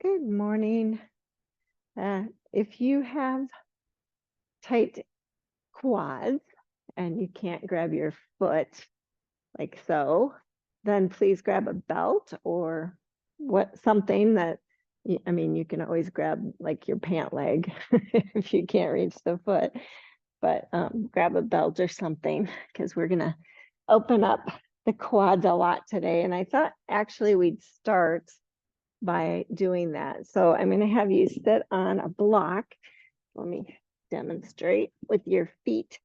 Good morning. If you have tight quads and you can't grab your foot like so, then please grab a belt or something that, I mean, you can always grab like your pant leg if you can't reach the foot, but grab a belt or something because we're gonna open up the quads a lot today. And I thought actually we'd start by doing that. So I'm going to have you sit on a block. Let me demonstrate with your feet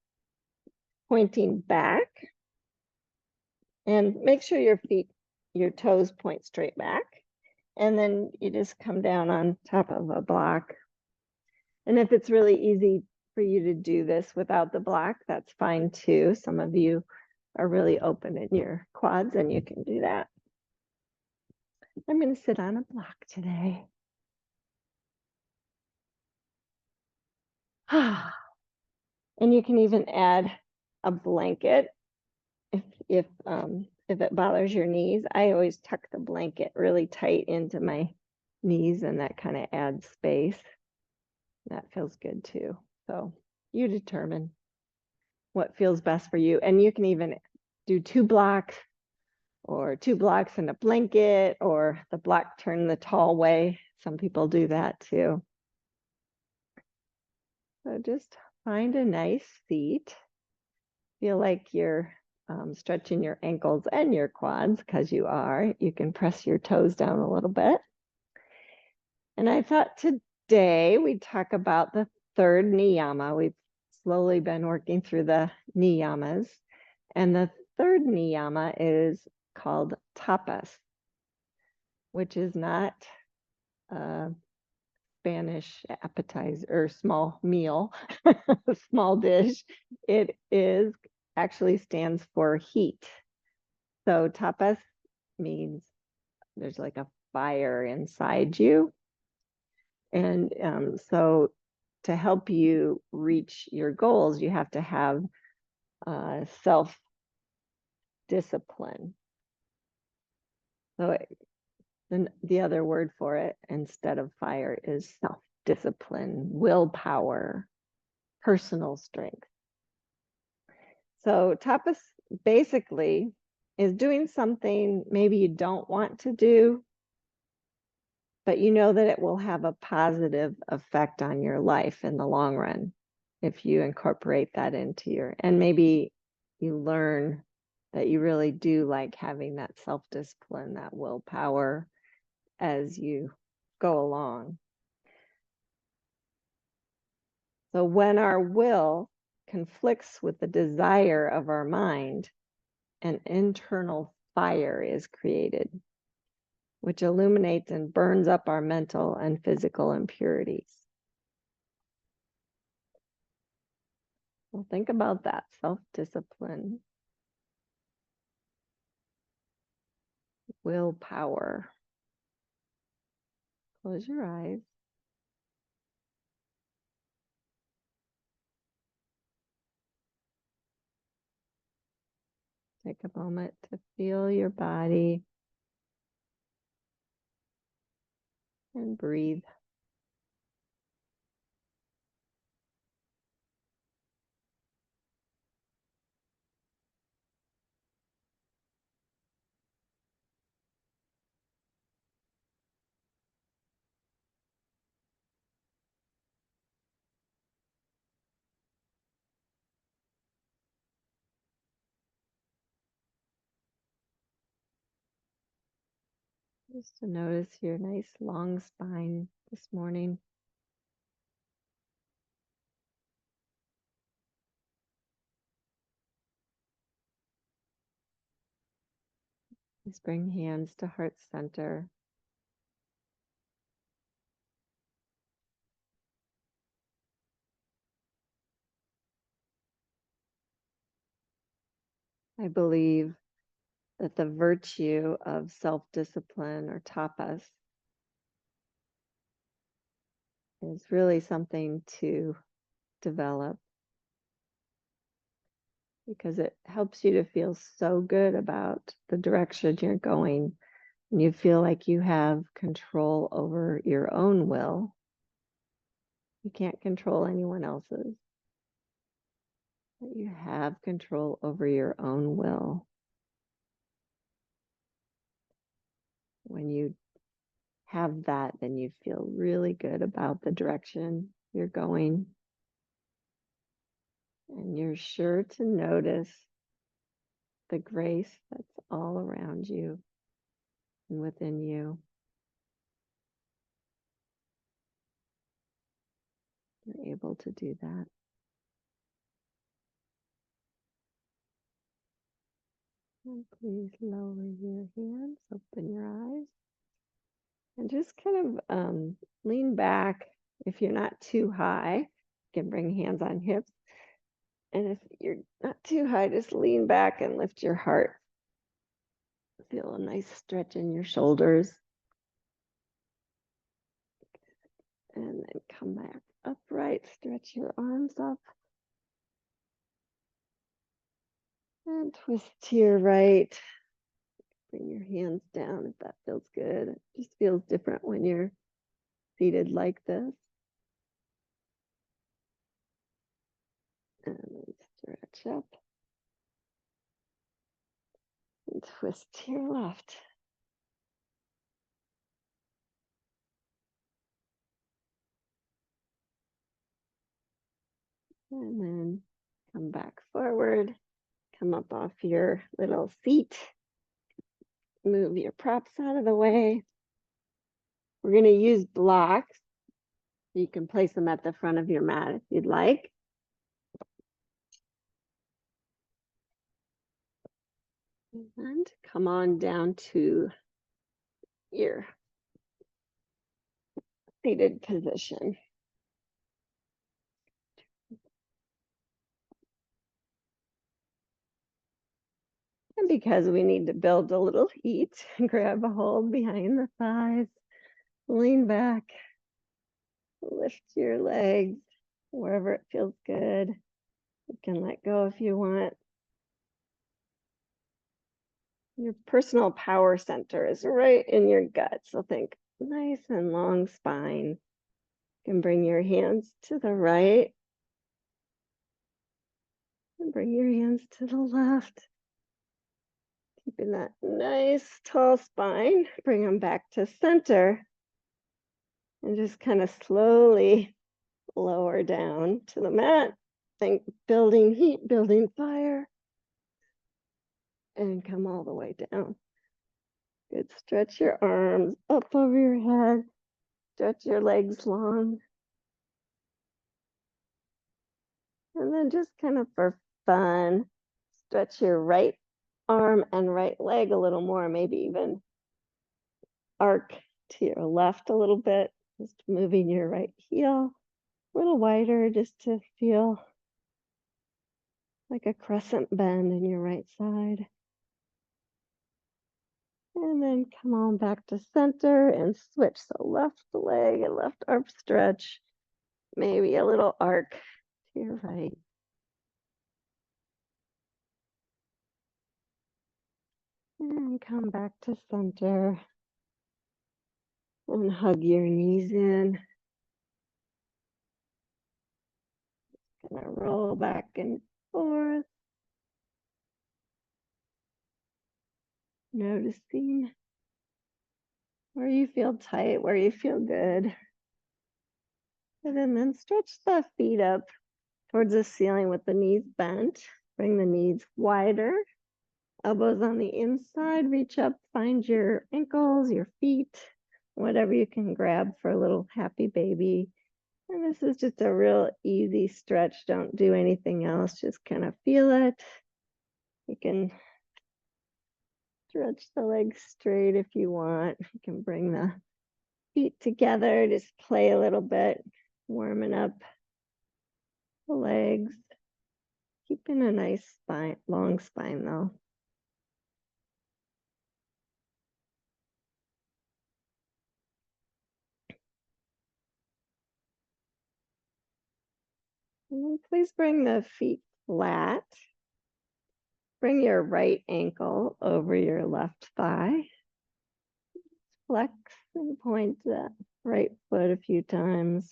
pointing back, and make sure your toes point straight back. And then you just come down on top of a block. And if it's really easy for you to do this without the block, that's fine too. Some of you are really open in your quads and you can do that. I'm going to sit on a block today. And you can even add a blanket if it bothers your knees. I always tuck the blanket really tight into my knees, and that kind of adds space. That feels good too. So you determine what feels best for you. And you can even do 2 blocks or 2 blocks and a blanket, or the block turned the tall way. Some people do that too. So just find a nice seat. Feel like you're stretching your ankles and your quads, because you are. You can press your toes down a little bit. And I thought today we'd talk about the 3rd niyama. We've slowly been working through the niyamas. And the 3rd niyama is called tapas, which is not a Spanish appetizer or small meal, small dish. It is actually stands for heat. So tapas means there's like a fire inside you. And so to help you reach your goals, you have to have self-discipline. So the other word for it instead of fire is self-discipline, willpower, personal strength. So tapas basically is doing something maybe you don't want to do, but you know that it will have a positive effect on your life in the long run if you incorporate that into and maybe you learn that you really do like having that self-discipline, that willpower as you go along. So when our will conflicts with the desire of our mind, an internal fire is created, which illuminates and burns up our mental and physical impurities. Well, think about that, self-discipline, willpower. Close your eyes. Take a moment to feel your body and breathe. Just to notice your nice long spine this morning. Just bring hands to heart center. I believe that the virtue of self-discipline, or tapas, is really something to develop, because it helps you to feel so good about the direction you're going and you feel like you have control over your own will. You can't control anyone else's, but you have control over your own will. When you have that, then you feel really good about the direction you're going. And you're sure to notice the grace that's all around you and within you. You're able to do that. And please lower your hands, open your eyes, and just kind of lean back. If you're not too high, you can bring hands on hips. And if you're not too high, just lean back and lift your heart. Feel a nice stretch in your shoulders. And then come back upright, stretch your arms up. And twist to your right. Bring your hands down if that feels good. It just feels different when you're seated like this. And then stretch up. And twist to your left. And then come back forward. Come up off your little seat. Move your props out of the way. We're going to use blocks. You can place them at the front of your mat if you'd like. And come on down to your seated position. And because we need to build a little heat, grab a hold behind the thighs, lean back, lift your legs wherever it feels good. You can let go if you want. Your personal power center is right in your gut. So think nice and long spine. You can bring your hands to the right and bring your hands to the left. Keeping that nice tall spine, bring them back to center and just kind of slowly lower down to the mat. Think building heat, building fire, and come all the way down. Good, stretch your arms up over your head, stretch your legs long. And then just kind of for fun, stretch your right arm and right leg a little more, maybe even arc to your left a little bit, just moving your right heel a little wider just to feel like a crescent bend in your right side. And then come on back to center and switch. So left leg and left arm stretch, maybe a little arc to your right. And come back to center and hug your knees in. Gonna roll back and forth. Noticing where you feel tight, where you feel good. And then stretch the feet up towards the ceiling with the knees bent. Bring the knees wider. Elbows on the inside, reach up, find your ankles, your feet, whatever you can grab for a little happy baby. And this is just a real easy stretch. Don't do anything else, just kind of feel it. You can stretch the legs straight if you want. You can bring the feet together, just play a little bit, warming up the legs. Keeping a nice spine, long spine though. And then please bring the feet flat. Bring your right ankle over your left thigh. flex and point that right foot a few times.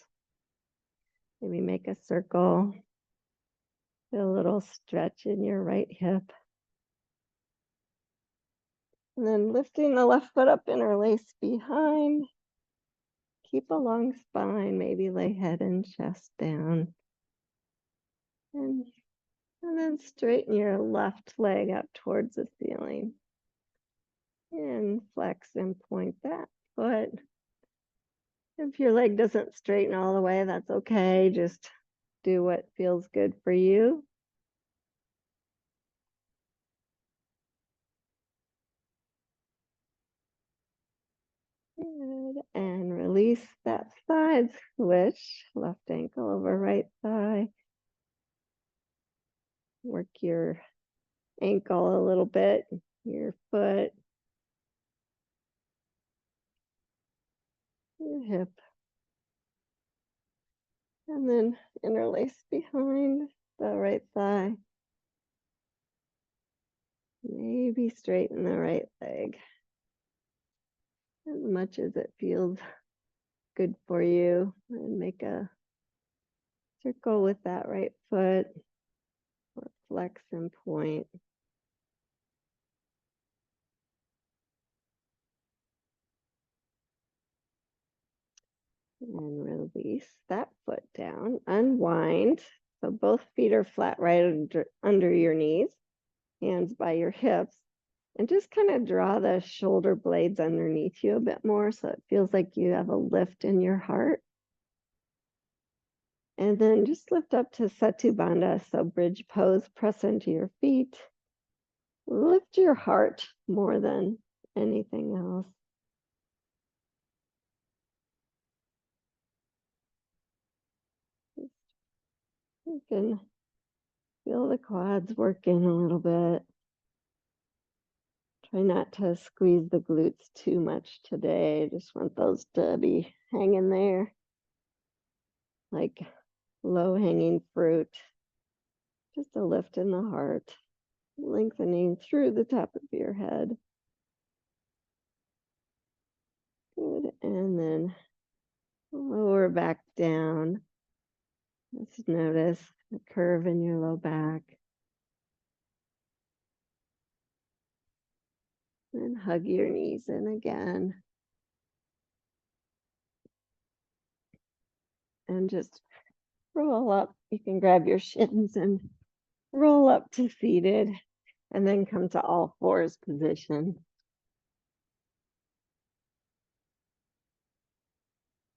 Maybe make a circle. Feel a little stretch in your right hip. And then lifting the left foot up, interlace behind. Keep a long spine, maybe lay head and chest down. And then straighten your left leg up towards the ceiling. And flex and point that foot. If your leg doesn't straighten all the way, that's okay. Just do what feels good for you. Good. And release that side switch. Left ankle over right thigh. Work your ankle a little bit, your foot, your hip. And then interlace behind the right thigh. Maybe straighten the right leg as much as it feels good for you. And make a circle with that right foot, or flex and point. And release that foot down, unwind. So both feet are flat right under your knees, hands by your hips. And just kind of draw the shoulder blades underneath you a bit more so it feels like you have a lift in your heart. And then just lift up to Setu Bandha, so bridge pose, press into your feet. Lift your heart more than anything else. You can feel the quads working a little bit. Try not to squeeze the glutes too much today. Just want those to be hanging there like low-hanging fruit. Just a lift in the heart, lengthening through the top of your head. Good. And then lower back down. Just notice the curve in your low back. And hug your knees in again. And just roll up. You can grab your shins and roll up to seated, and then come to all fours position.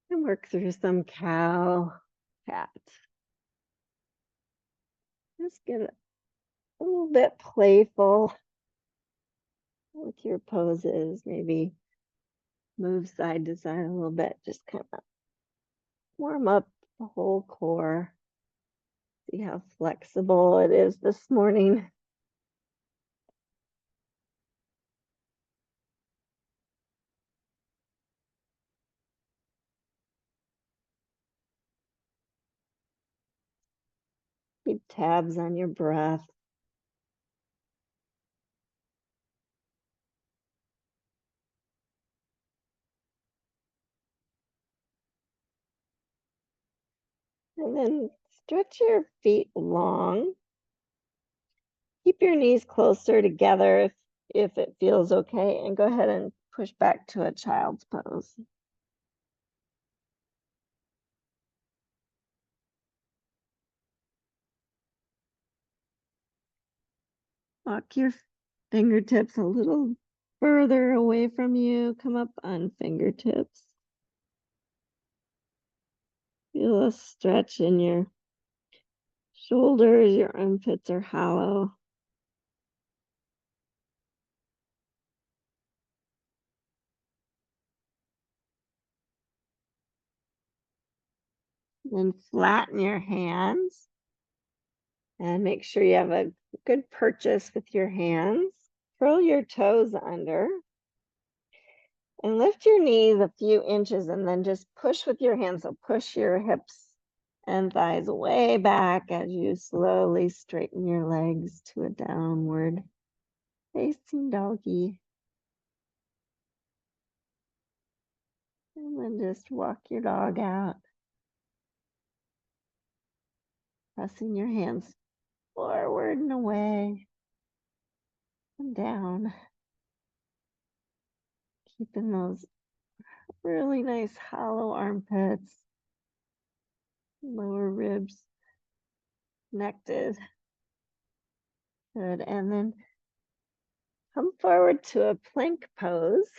And work through some cow, cat. Just get a little bit playful with your poses. Maybe move side to side a little bit. Just kind of warm up the whole core. See how flexible it is this morning. Keep tabs on your breath. And then stretch your feet long. Keep your knees closer together if it feels okay, and go ahead and push back to a child's pose. Walk your fingertips a little further away from you. Come up on fingertips. Feel a stretch in your shoulders. Your armpits are hollow. Then flatten your hands. And make sure you have a good purchase with your hands. Curl your toes under. And lift your knees a few inches and then just push with your hands. So push your hips and thighs way back as you slowly straighten your legs to a downward facing doggy. And then just walk your dog out, pressing your hands forward and away and down, keeping those really nice hollow armpits, lower ribs connected. Good. And then come forward to a plank pose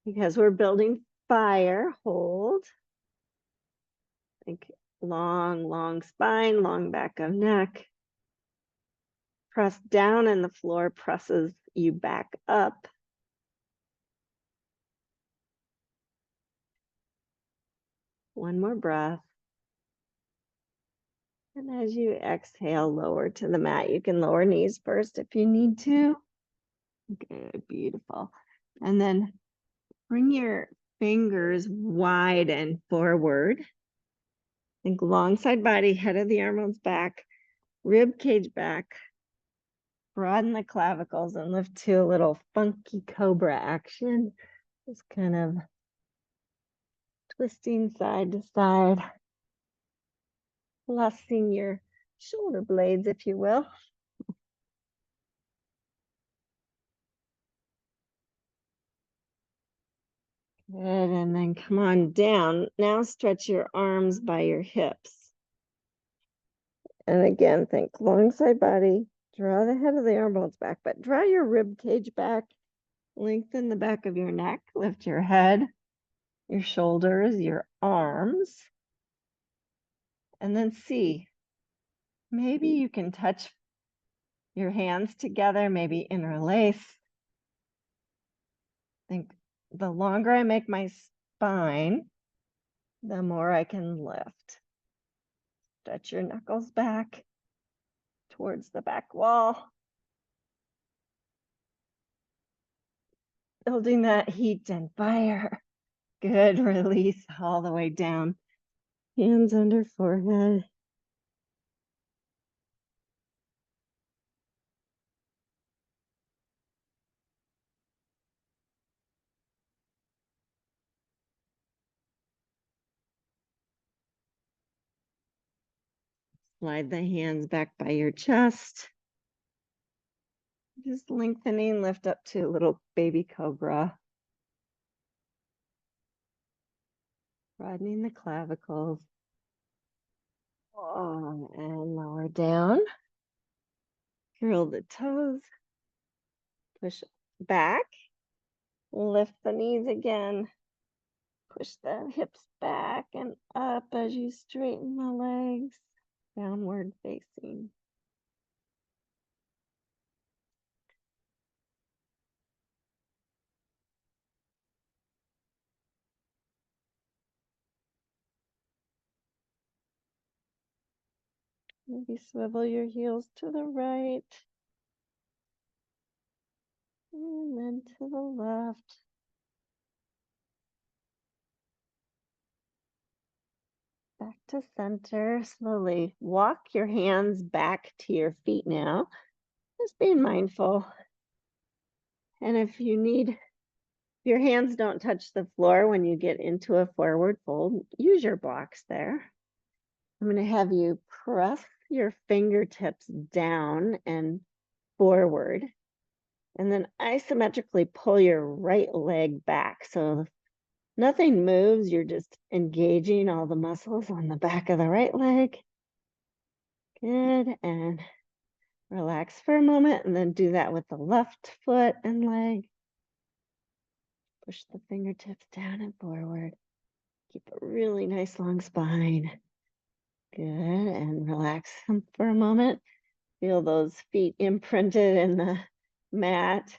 because we're building fire. Hold. Think long, long spine, long back of neck. Press down and the floor presses you back up. One more breath. And as you exhale, lower to the mat. You can lower knees first if you need to. Good, beautiful. And then bring your fingers wide and forward. Think long side body, head of the arm molds back, rib cage back. Broaden the clavicles and lift to a little funky cobra action. Just kind of twisting side to side, flexing your shoulder blades, if you will. Good, and then come on down. Now stretch your arms by your hips. And again, think long side body. Draw the head of the arm bones back, but draw your rib cage back. Lengthen the back of your neck. Lift your head, your shoulders, your arms. And then see, maybe you can touch your hands together, maybe interlace. Think the longer I make my spine, the more I can lift. Stretch your knuckles back towards the back wall. Building that heat and fire. Good, release all the way down. Hands under forehead. Slide the hands back by your chest. Just lengthening, lift up to a little baby cobra. Broadening the clavicles. Oh, and lower down. Curl the toes. Push back. Lift the knees again. Push the hips back and up as you straighten the legs. Downward facing. Maybe swivel your heels to the right. And then to the left. Back to center. Slowly walk your hands back to your feet now. Just being mindful. And if you need, your hands don't touch the floor when you get into a forward fold, use your blocks there. I'm going to have you press your fingertips down and forward. And then isometrically pull your right leg back. So nothing moves. You're just engaging all the muscles on the back of the right leg. Good. And relax for a moment and then do that with the left foot and leg. Push the fingertips down and forward. Keep a really nice long spine. Good. And relax for a moment. Feel those feet imprinted in the mat.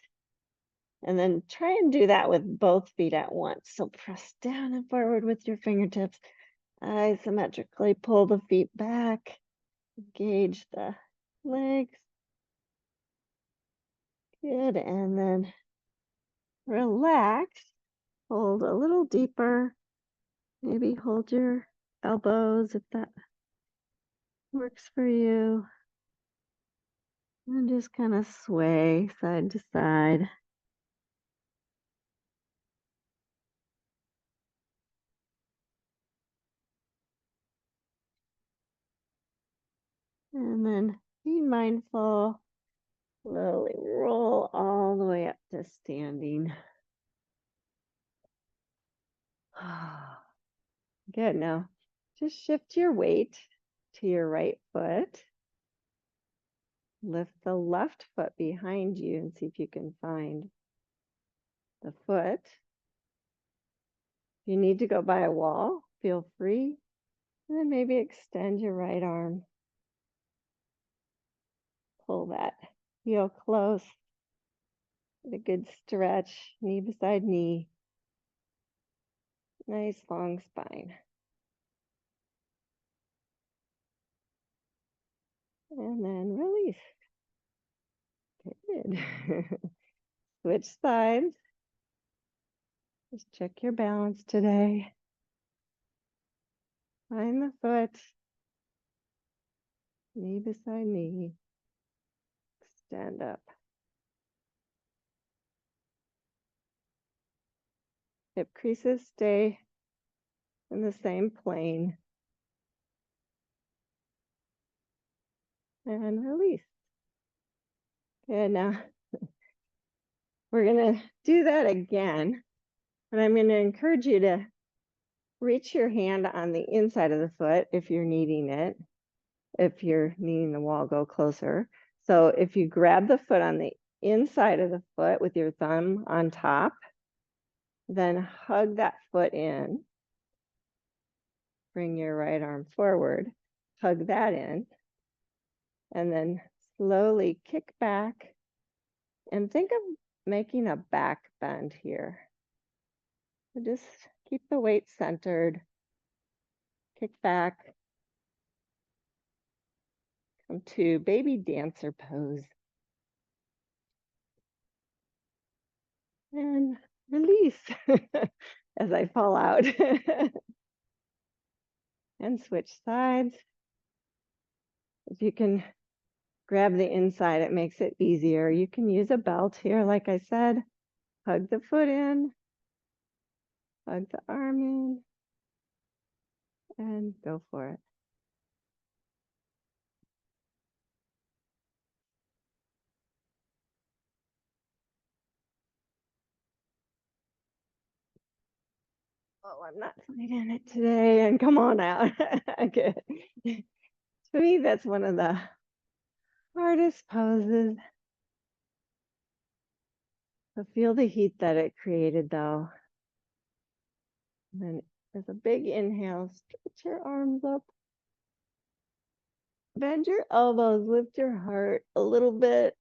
And then try and do that with both feet at once. So press down and forward with your fingertips. Isometrically pull the feet back. Engage the legs. Good. And then relax. Hold a little deeper. Maybe hold your elbows if that works for you. And just kind of sway side to side. and mindful. Slowly roll all the way up to standing. Good. Now just shift your weight to your right foot. Lift the left foot behind you and see if you can find the foot. If you need to go by a wall, feel free. And then maybe extend your right arm. Pull that heel close. Get a good stretch, knee beside knee. Nice long spine. And then release. Good. Switch sides. Just check your balance today. Find the foot. Knee beside knee. Stand up. Hip creases stay in the same plane. And release. Good. Now we're going to do that again. And I'm going to encourage you to reach your hand on the inside of the foot if you're needing it. If you're needing the wall, go closer. So if you grab the foot on the inside of the foot with your thumb on top, then hug that foot in. Bring your right arm forward, hug that in, and then slowly kick back and think of making a back bend here. So just keep the weight centered, kick back, come to baby dancer pose. And release as I fall out. And switch sides. If you can grab the inside, it makes it easier. You can use a belt here, like I said. Hug the foot in, hug the arm in, and go for it. Oh, I'm not fighting it today, and come on out. Good. To me, that's one of the hardest poses. So feel the heat that it created, though. And then as a big inhale, stretch your arms up. Bend your elbows, lift your heart a little bit.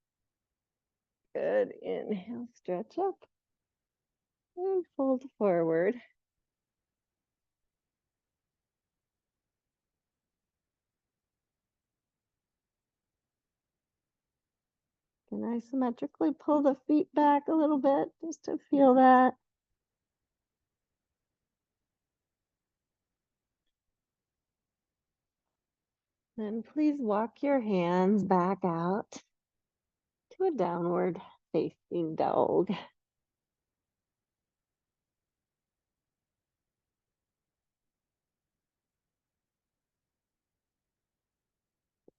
Good. Inhale, stretch up. And fold forward. Can isometrically pull the feet back a little bit just to feel that. Then please walk your hands back out to a downward facing dog.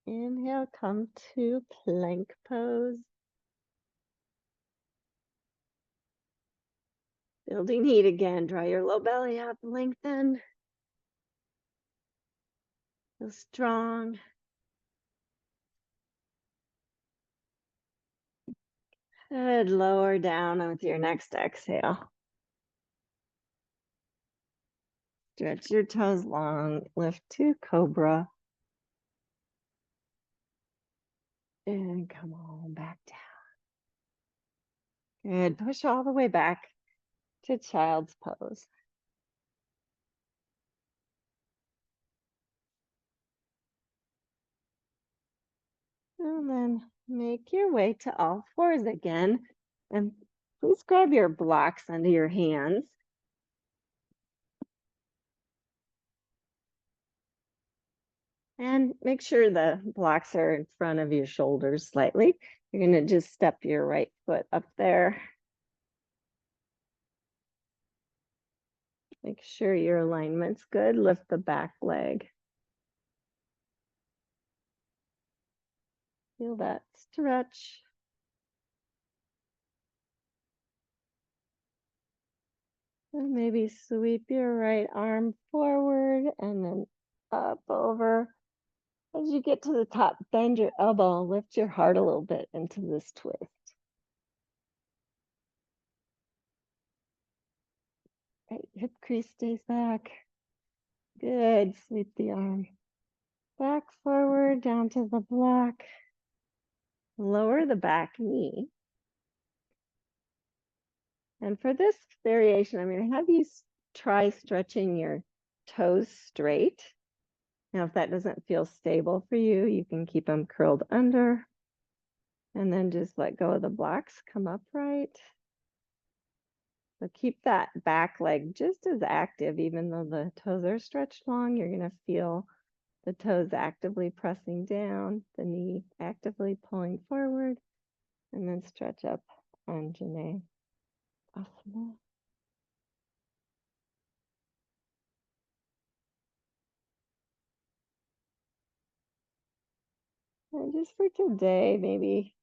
Inhale, come to plank pose. Building heat again. Draw your low belly up, lengthen. Feel strong. Good. Lower down with your next exhale. Stretch your toes long. Lift to cobra. And come on back down. Good. Push all the way back to child's pose. And then make your way to all fours again. And please grab your blocks under your hands. And make sure the blocks are in front of your shoulders slightly. You're going to just step your right foot up there. Make sure your alignment's good. Lift the back leg. Feel that stretch. And maybe sweep your right arm forward and then up over. As you get to the top, bend your elbow, lift your heart a little bit into this twist. Right, hip crease stays back. Good, sweep the arm back forward down to the block. Lower the back knee. And for this variation, I'm going to have you try stretching your toes straight. Now, if that doesn't feel stable for you, you can keep them curled under and then just let go of the blocks, come upright. So keep that back leg just as active, even though the toes are stretched long, you're going to feel the toes actively pressing down, the knee actively pulling forward, and then stretch up Anjane Asana. And just for today, maybe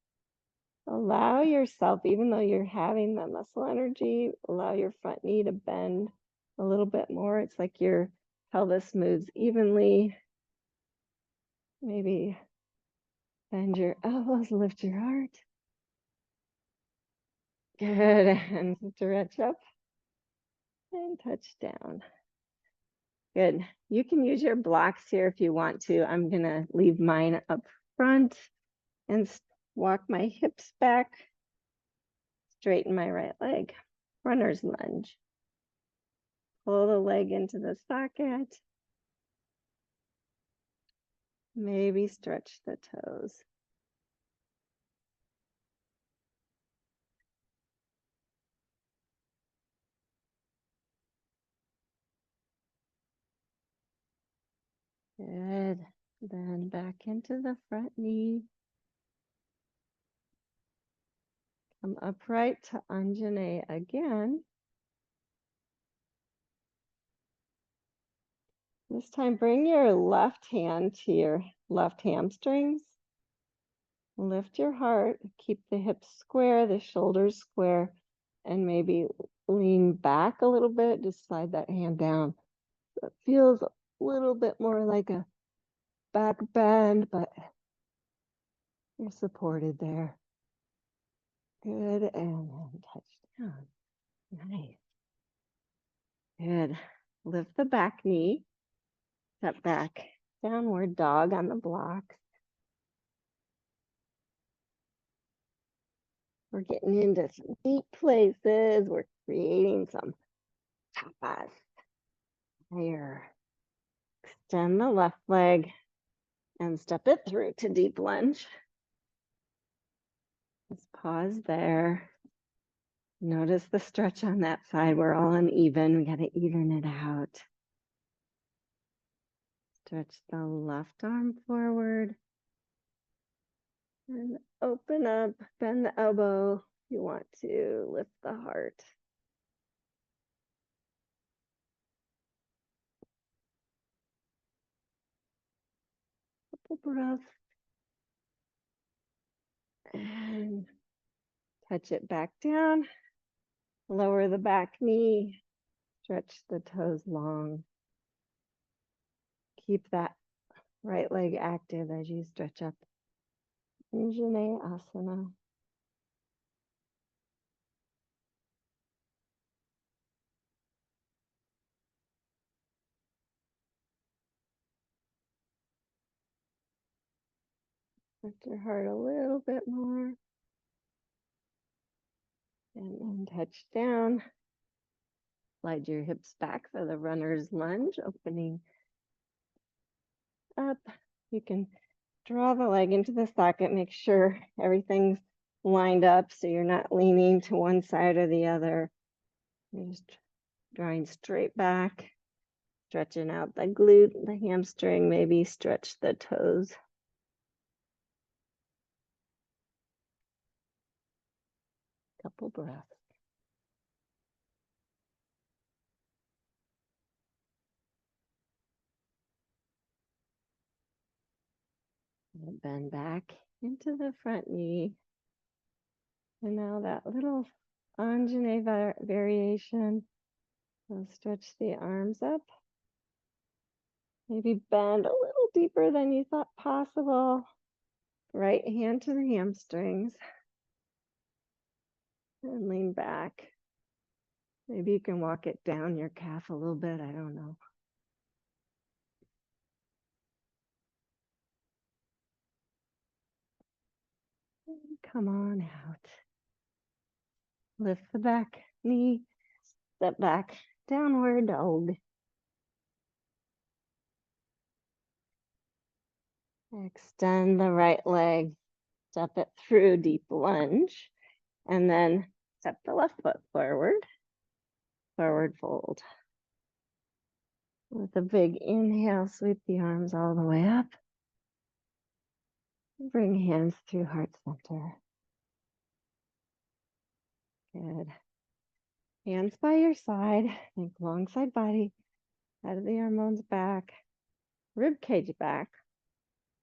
allow yourself, even though you're having that muscle energy, allow your front knee to bend a little bit more. It's like your pelvis moves evenly. Maybe bend your elbows, lift your heart. Good, and stretch up and touch down. Good. You can use your blocks here if you want to. I'm gonna leave mine up front and walk my hips back, straighten my right leg, runner's lunge. Pull the leg into the socket. Maybe stretch the toes. Good. Then back into the front knee. Come upright to Anjane again. This time, bring your left hand to your left hamstrings. Lift your heart, keep the hips square, the shoulders square, and maybe lean back a little bit. Just slide that hand down. So it feels a little bit more like a back bend, but you're supported there. Good, and then touch down. Nice. Good. Lift the back knee. Step back. Downward dog on the blocks. We're getting into some deep places. We're creating some tapas. Here. Extend the left leg and step it through to deep lunge. Just pause there. Notice the stretch on that side. We're all uneven. We got to even it out. Stretch the left arm forward. And open up, bend the elbow. You want to lift the heart. Couple breaths. And touch it back down. Lower the back knee. Stretch the toes long. Keep that right leg active as you stretch up. Anjane Asana. Lift your heart a little bit more. And then touch down. Slide your hips back for the runner's lunge, opening up. You can draw the leg into the socket, make sure everything's lined up so you're not leaning to one side or the other. You're just drawing straight back, stretching out the glute, the hamstring, maybe stretch the toes. Couple breaths. Bend back into the front knee. And now that little Anjane variation. We'll stretch the arms up. Maybe bend a little deeper than you thought possible. Right hand to the hamstrings. And lean back. Maybe you can walk it down your calf a little bit. I don't know. Come on out. Lift the back knee. Step back. Downward dog. Extend the right leg. Step it through deep lunge. And then step the left foot forward. Forward fold. With a big inhale, sweep the arms all the way up. Bring hands to heart center. Good. Hands by your side. Think long side body. Head of the arm bones back. Rib cage back.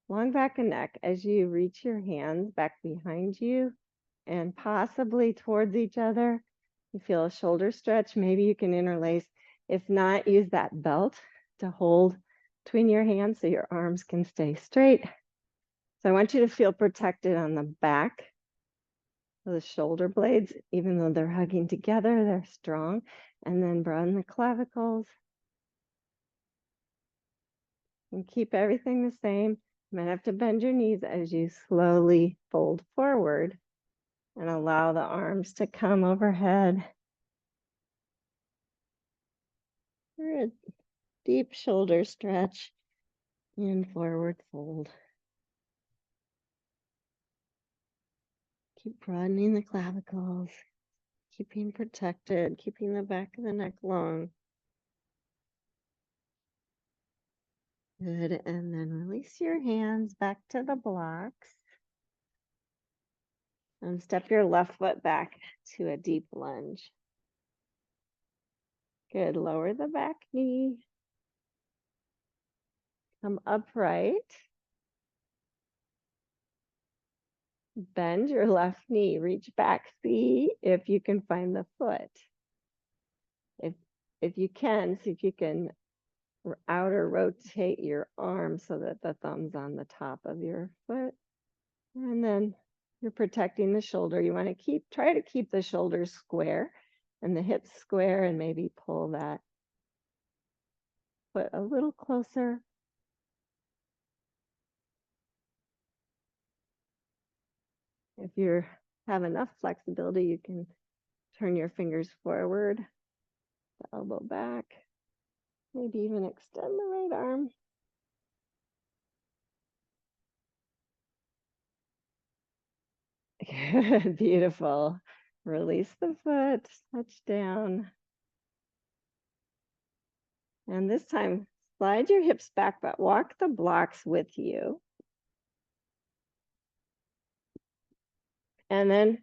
Long back and neck as you reach your hands back behind you and possibly towards each other. You feel a shoulder stretch. Maybe you can interlace. If not, use that belt to hold between your hands so your arms can stay straight. So I want you to feel protected on the back of the shoulder blades, even though they're hugging together, they're strong. And then broaden the clavicles. And keep everything the same. You might have to bend your knees as you slowly fold forward and allow the arms to come overhead. For a deep shoulder stretch and forward fold. Keep broadening the clavicles, keeping protected, keeping the back of the neck long. Good, and then release your hands back to the blocks. And step your left foot back to a deep lunge. Good, lower the back knee. Come upright. Bend your left knee, reach back, see if you can find the foot. If you can, see if you can outer rotate your arm so that the thumb's on the top of your foot. And then you're protecting the shoulder. You want to try to keep the shoulders square and the hips square, and maybe pull that foot a little closer. If you have enough flexibility, you can turn your fingers forward, the elbow back, maybe even extend the right arm. Good, beautiful. Release the foot, touch down. And this time, slide your hips back, but walk the blocks with you. And then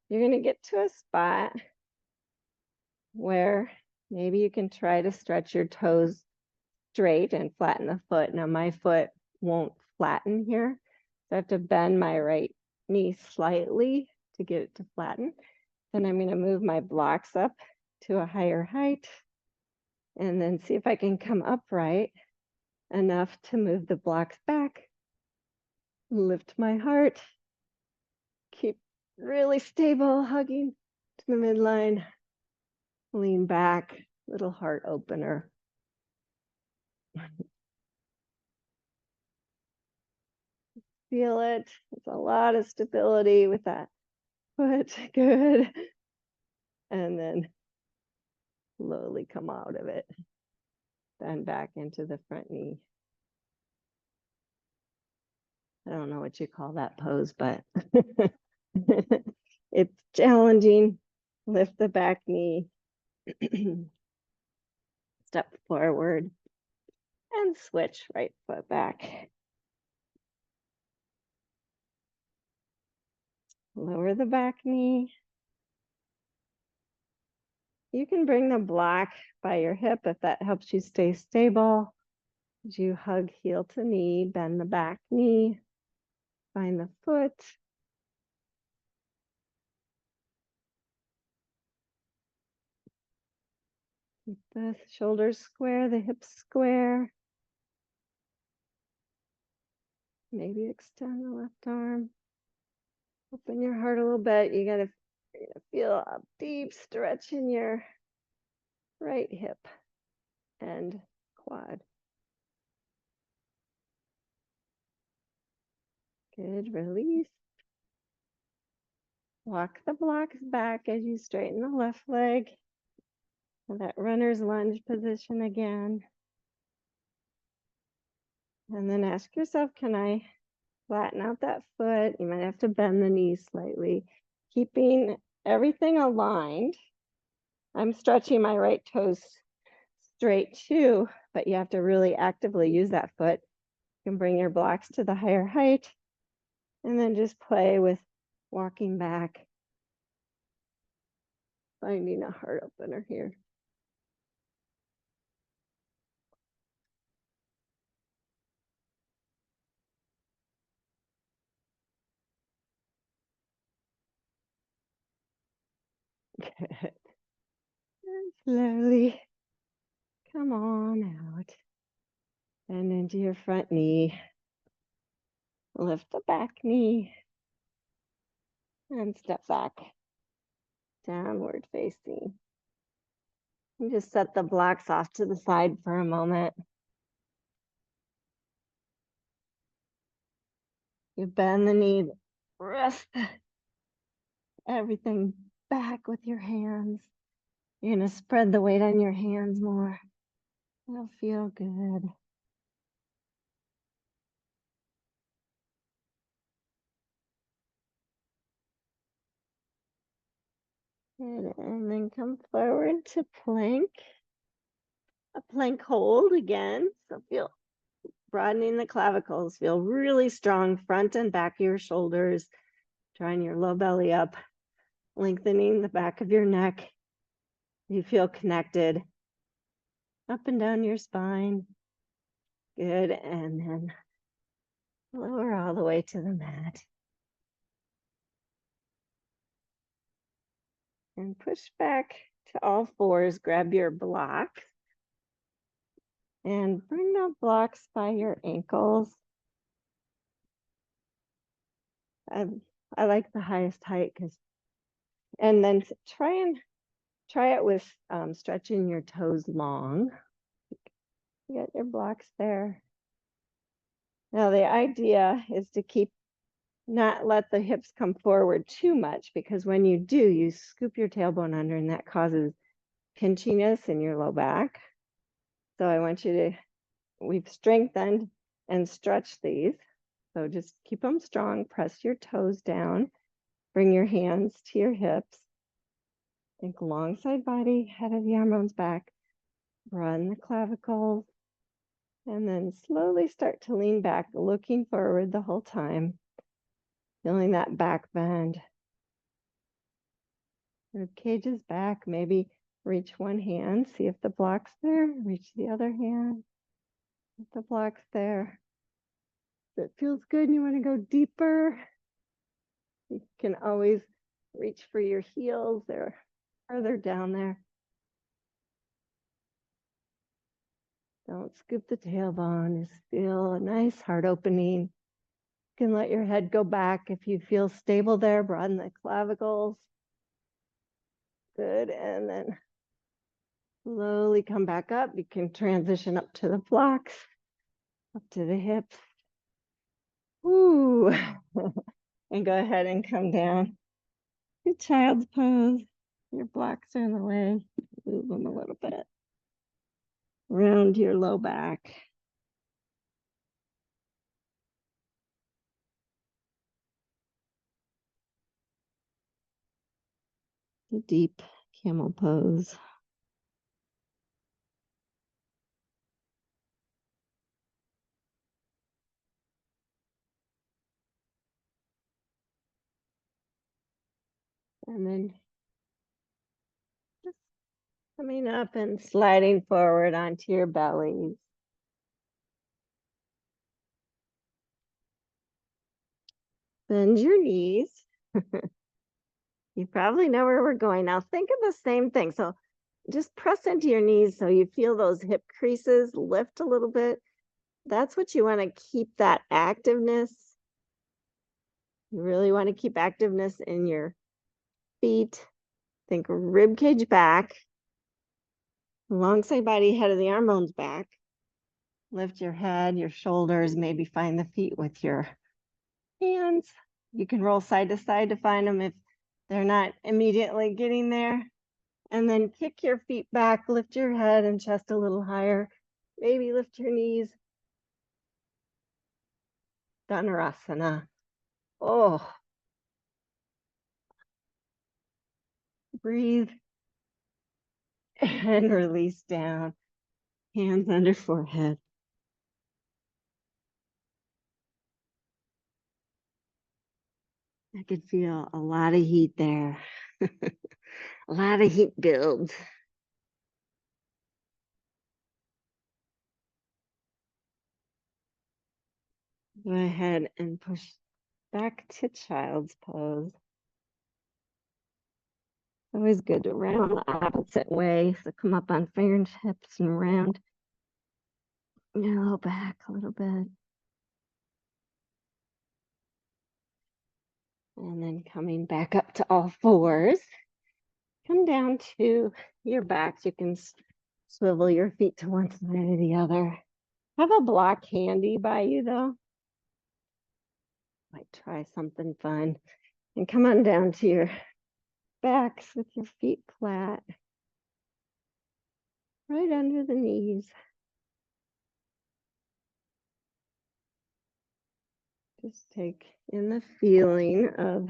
you're going to get to a spot where maybe you can try to stretch your toes straight and flatten the foot. Now my foot won't flatten here, so I have to bend my right knee slightly to get it to flatten. Then I'm going to move my blocks up to a higher height and then see if I can come upright enough to move the blocks back. Lift my heart. Keep really stable, hugging to the midline. Lean back, little heart opener. Feel it. It's a lot of stability with that foot. Good. And then slowly come out of it. Bend back into the front knee. I don't know what you call that pose, but it's challenging. Lift the back knee. Step forward and switch right foot back. Lower the back knee. You can bring the block by your hip if that helps you stay stable. As you hug heel to knee, bend the back knee. Find the foot. Keep the shoulders square, the hips square. Maybe extend the left arm. Open your heart a little bit. You're gonna feel a deep stretch in your right hip and quad. Good, release. Walk the blocks back as you straighten the left leg. And that runner's lunge position again. And then ask yourself, can I flatten out that foot? You might have to bend the knees slightly, keeping everything aligned. I'm stretching my right toes straight too, but you have to really actively use that foot. You can bring your blocks to the higher height and then just play with walking back, finding a heart opener here. Good. And slowly come on out. Bend into your front knee. Lift the back knee. And step back. Downward facing. You just set the blocks off to the side for a moment. You bend the knee, rest everything back with your hands. You're gonna spread the weight on your hands more. It'll feel good. Good. And then come forward to plank. A plank hold again. So feel broadening the clavicles. Feel really strong front and back of your shoulders. Drawing your low belly up. Lengthening the back of your neck. You feel connected. Up and down your spine. Good. And then lower all the way to the mat. And push back to all fours. Grab your blocks. And bring the blocks by your ankles. I like the highest height because, and then try it with stretching your toes long. You got your blocks there. Now the idea is to not let the hips come forward too much, because when you do, you scoop your tailbone under and that causes pinchiness in your low back. So I want you to, we've strengthened and stretched these. So just keep them strong, press your toes down, bring your hands to your hips. Think long side body, head of the arm bones back, run the clavicles, and then slowly start to lean back, looking forward the whole time, feeling that back bend. Rib cage is back, maybe reach one hand, see if the block's there, reach the other hand, if the block's there. If it feels good and you want to go deeper, you can always reach for your heels, they're further down there. Don't scoop the tailbone, just feel a nice heart opening. You can let your head go back if you feel stable there, broaden the clavicles. Good, and then slowly come back up. You can transition up to the blocks, up to the hips. Ooh, and go ahead and come down. Your child's pose. Your blocks are in the way. Move them a little bit. Round your low back. A deep camel pose. And then just coming up and sliding forward onto your bellies. Bend your knees. You probably know where we're going. Now think of the same thing. So just press into your knees so you feel those hip creases lift a little bit. That's what you want to keep, that activeness. You really want to keep activeness in your feet. Think rib cage back, long side body, head of the arm bones back. Lift your head, your shoulders, maybe find the feet with your hands. You can roll side to side to find them if they're not immediately getting there. And then kick your feet back, lift your head and chest a little higher. Maybe lift your knees. Dhanurasana. Oh, breathe and release down. Hands under forehead. I could feel a lot of heat there. A lot of heat builds. Go ahead and push back to child's pose. Always good to round the opposite way. So come up on fingertips and round your low back a little bit. And then coming back up to all fours. Come down to your backs. You can swivel your feet to one side or the other. Have a block handy by you though. Might try something fun. And come on down to your backs with your feet flat. Right under the knees. Just take in the feeling of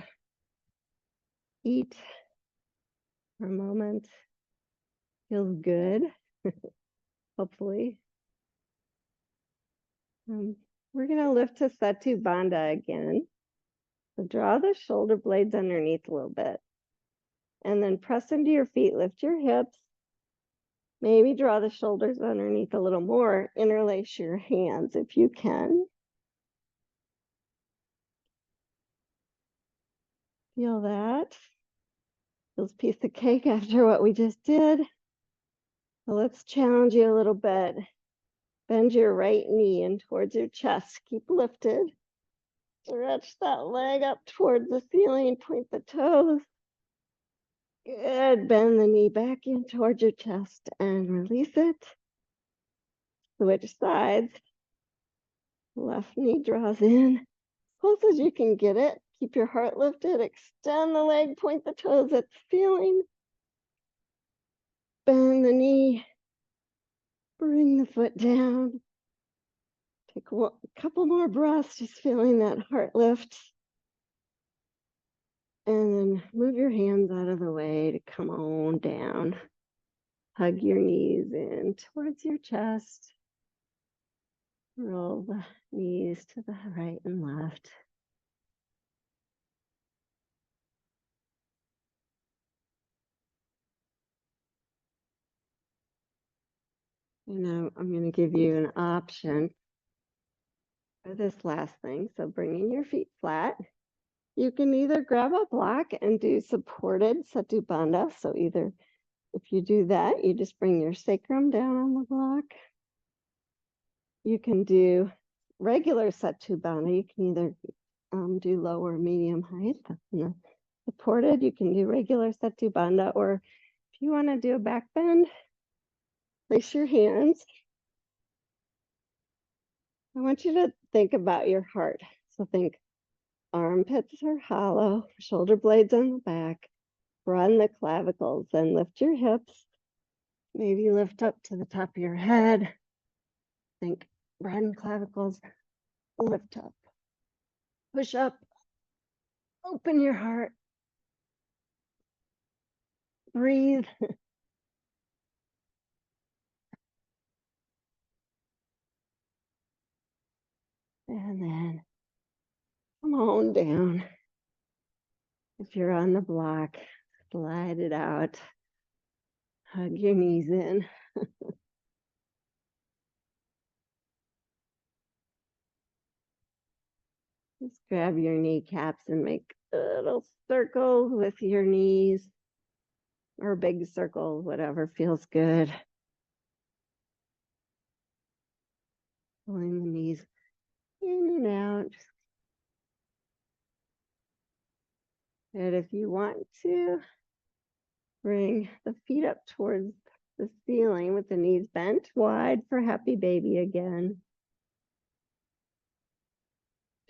heat for a moment. Feels good, hopefully. We're going to lift to Setu Bandha again. So draw the shoulder blades underneath a little bit. And then press into your feet, lift your hips. Maybe draw the shoulders underneath a little more. Interlace your hands if you can. Feel that. Feels piece of cake after what we just did. So let's challenge you a little bit. Bend your right knee in towards your chest. Keep lifted. Stretch that leg up towards the ceiling. Point the toes. Good. Bend the knee back in towards your chest and release it. Switch sides. Left knee draws in. Close as you can get it. Keep your heart lifted. Extend the leg. Point the toes at the ceiling. Bend the knee. Bring the foot down. Take a couple more breaths, just feeling that heart lift. And then move your hands out of the way to come on down. Hug your knees in towards your chest. Roll the knees to the right and left. And now I'm going to give you an option for this last thing. So bringing your feet flat. You can either grab a block and do supported Setu Bandha. So either if you do that, you just bring your sacrum down on the block. You can do regular Setu Bandha. You can either do low or medium height. Supported, you can do regular Setu Bandha, or if you want to do a back bend, place your hands. I want you to think about your heart. So think armpits are hollow, shoulder blades on the back, broaden the clavicles, then lift your hips. Maybe lift up to the top of your head. Think broaden clavicles, lift up, push up, open your heart, breathe. And then come on down. If you're on the block, slide it out. Hug your knees in. Just grab your kneecaps and make little circles with your knees, or big circles, whatever feels good. Pulling the knees in and out. And if you want to, bring the feet up towards the ceiling with the knees bent wide for happy baby again.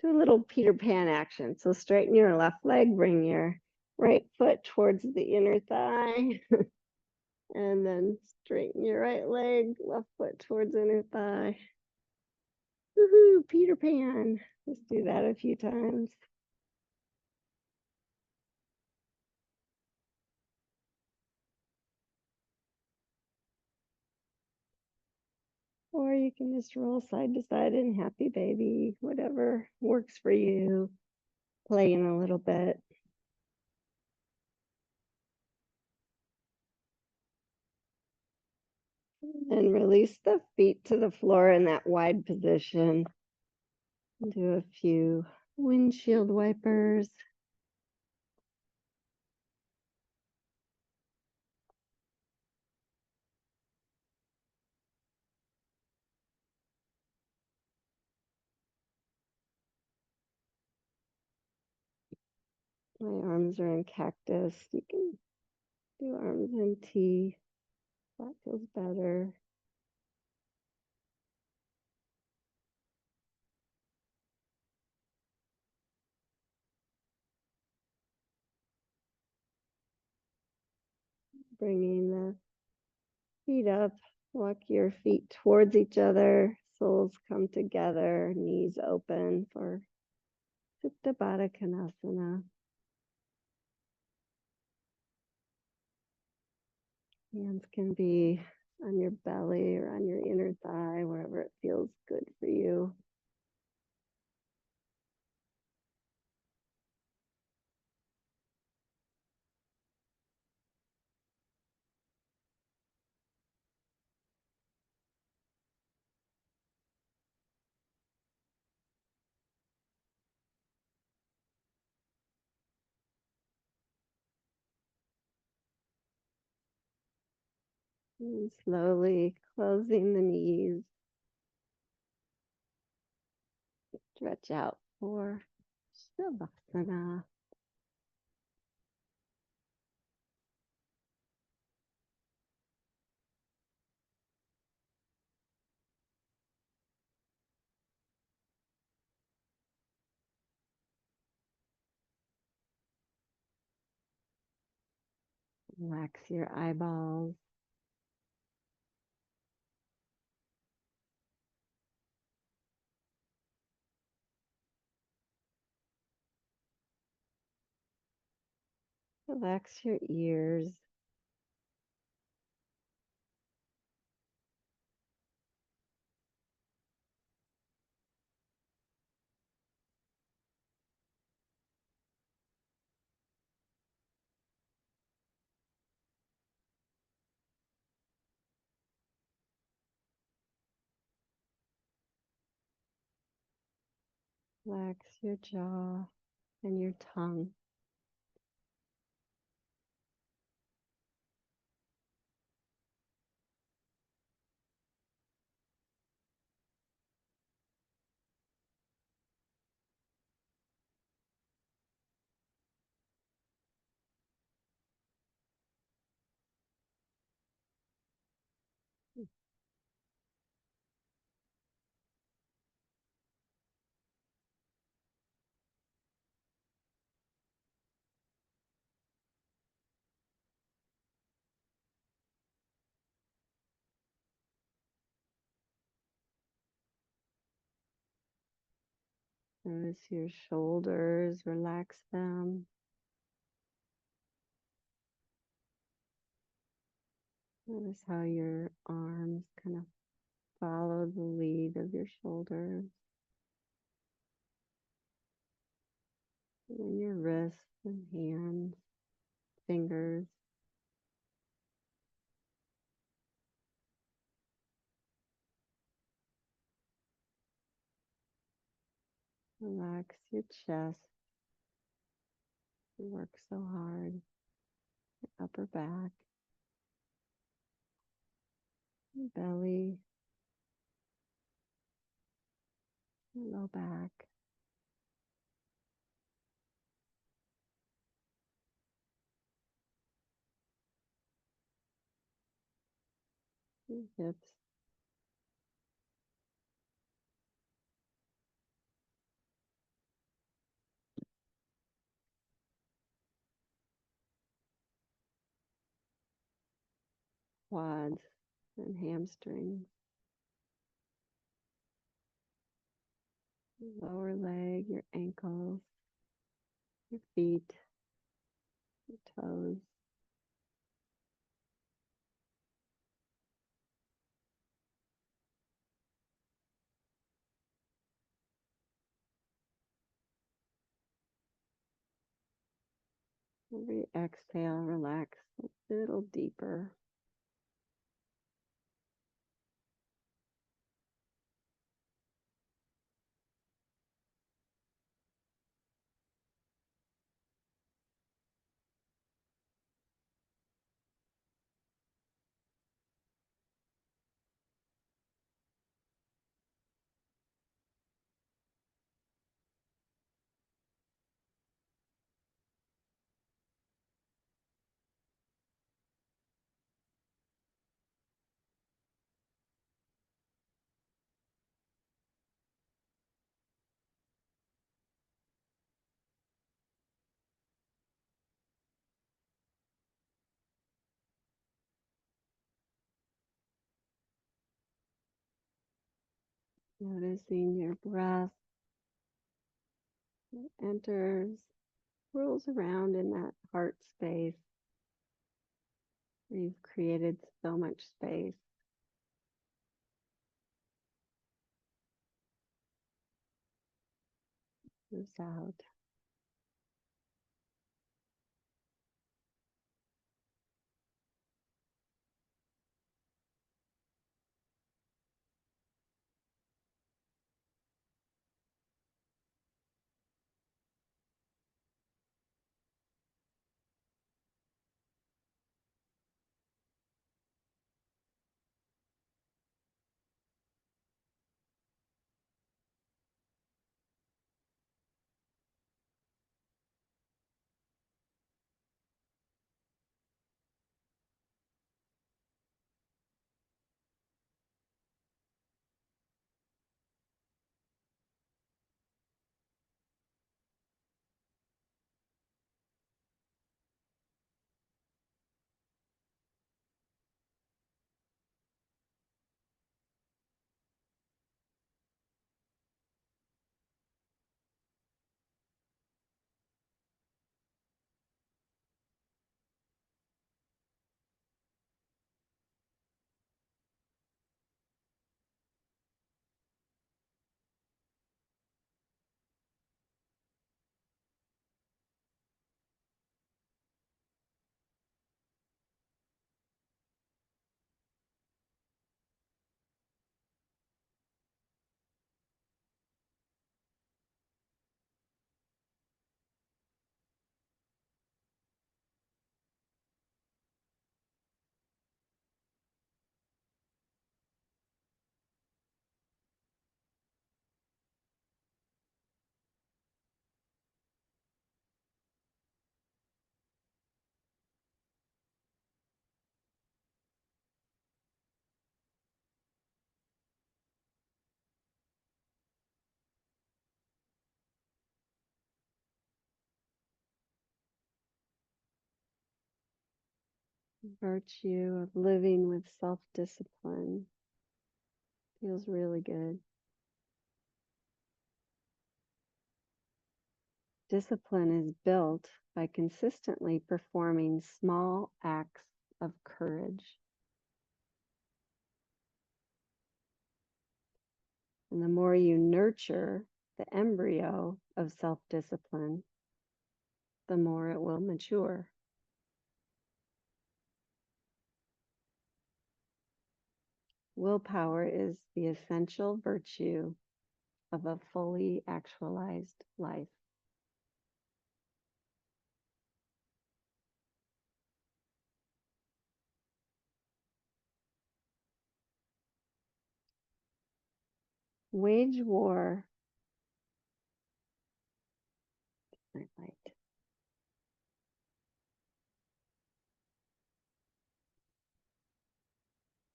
Do a little Peter Pan action. So straighten your left leg, bring your right foot towards the inner thigh, and then straighten your right leg, left foot towards inner thigh. Woohoo, Peter Pan. Let's do that a few times. Or you can just roll side to side in happy baby, whatever works for you. Playing a little bit. And release the feet to the floor in that wide position. Do a few windshield wipers. My arms are in cactus. You can do arms in T. That feels better. Bringing the feet up. Walk your feet towards each other. Soles come together. Knees open for Supta Baddha Konasana. Hands can be on your belly or on your inner thigh, wherever it feels good for you. And slowly closing the knees. Stretch out for Shavasana. Relax your eyeballs. Relax your ears. Relax your jaw and your tongue. Notice your shoulders, relax them. Notice how your arms kind of follow the lead of your shoulders. And your wrists and hands, fingers. Relax your chest. You work so hard. Your upper back, your belly, your low back. Your hips. Quads and hamstrings. Your lower leg, your ankles, your feet, your toes. Every exhale, relax a little deeper. Noticing your breath that enters, rolls around in that heart space where you've created so much space. Moves out. Virtue of living with self-discipline feels really good. Discipline is built by consistently performing small acts of courage. And the more you nurture the embryo of self-discipline, the more it will mature. Willpower is the essential virtue of a fully actualized life. Wage war. Right.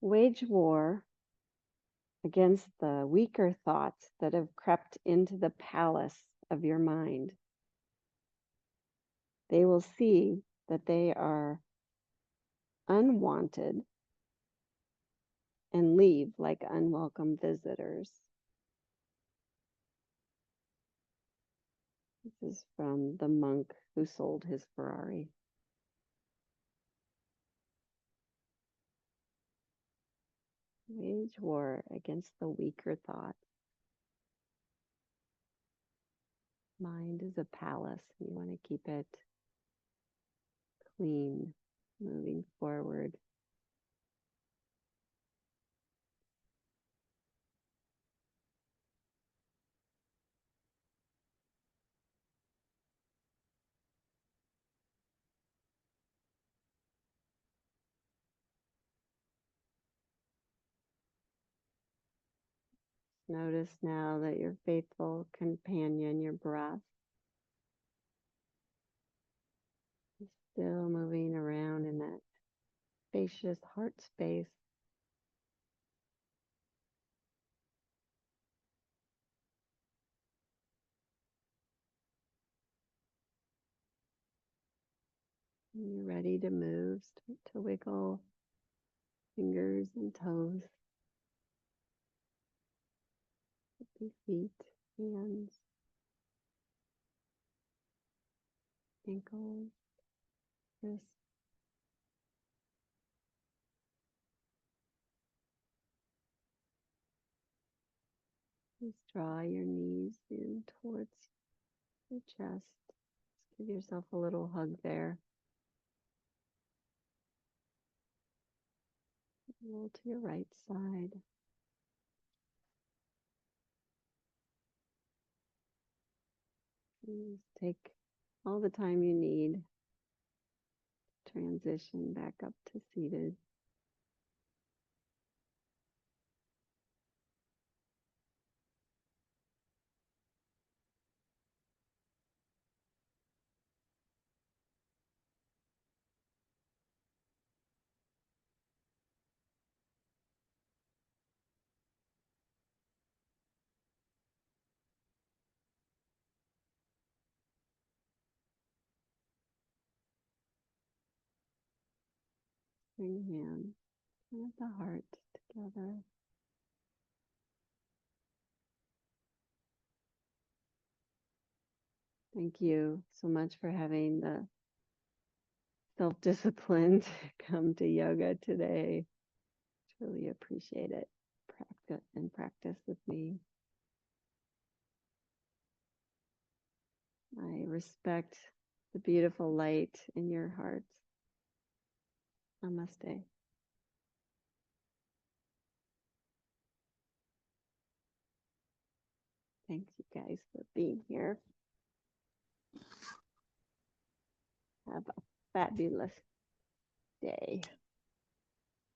Wage war against the weaker thoughts that have crept into the palace of your mind. They will see that they are unwanted and leave like unwelcome visitors. This is from the monk who sold his Ferrari. Wage war against the weaker thought. Mind is a palace. You want to keep it clean, moving forward. Notice now that your faithful companion, your breath, is still moving around in that spacious heart space. And you're ready to move, start to wiggle fingers and toes, feet, hands, ankles, wrists. Just draw your knees in towards your chest. Just give yourself a little hug there. Roll to your right side. And just take all the time you need. Transition back up to seated. Bring hands and the heart together. Thank you so much for having the self-discipline to come to yoga today. Truly appreciate it. Practice with me. I respect the beautiful light in your heart. Namaste. Thanks, you guys, for being here. Have a fabulous day.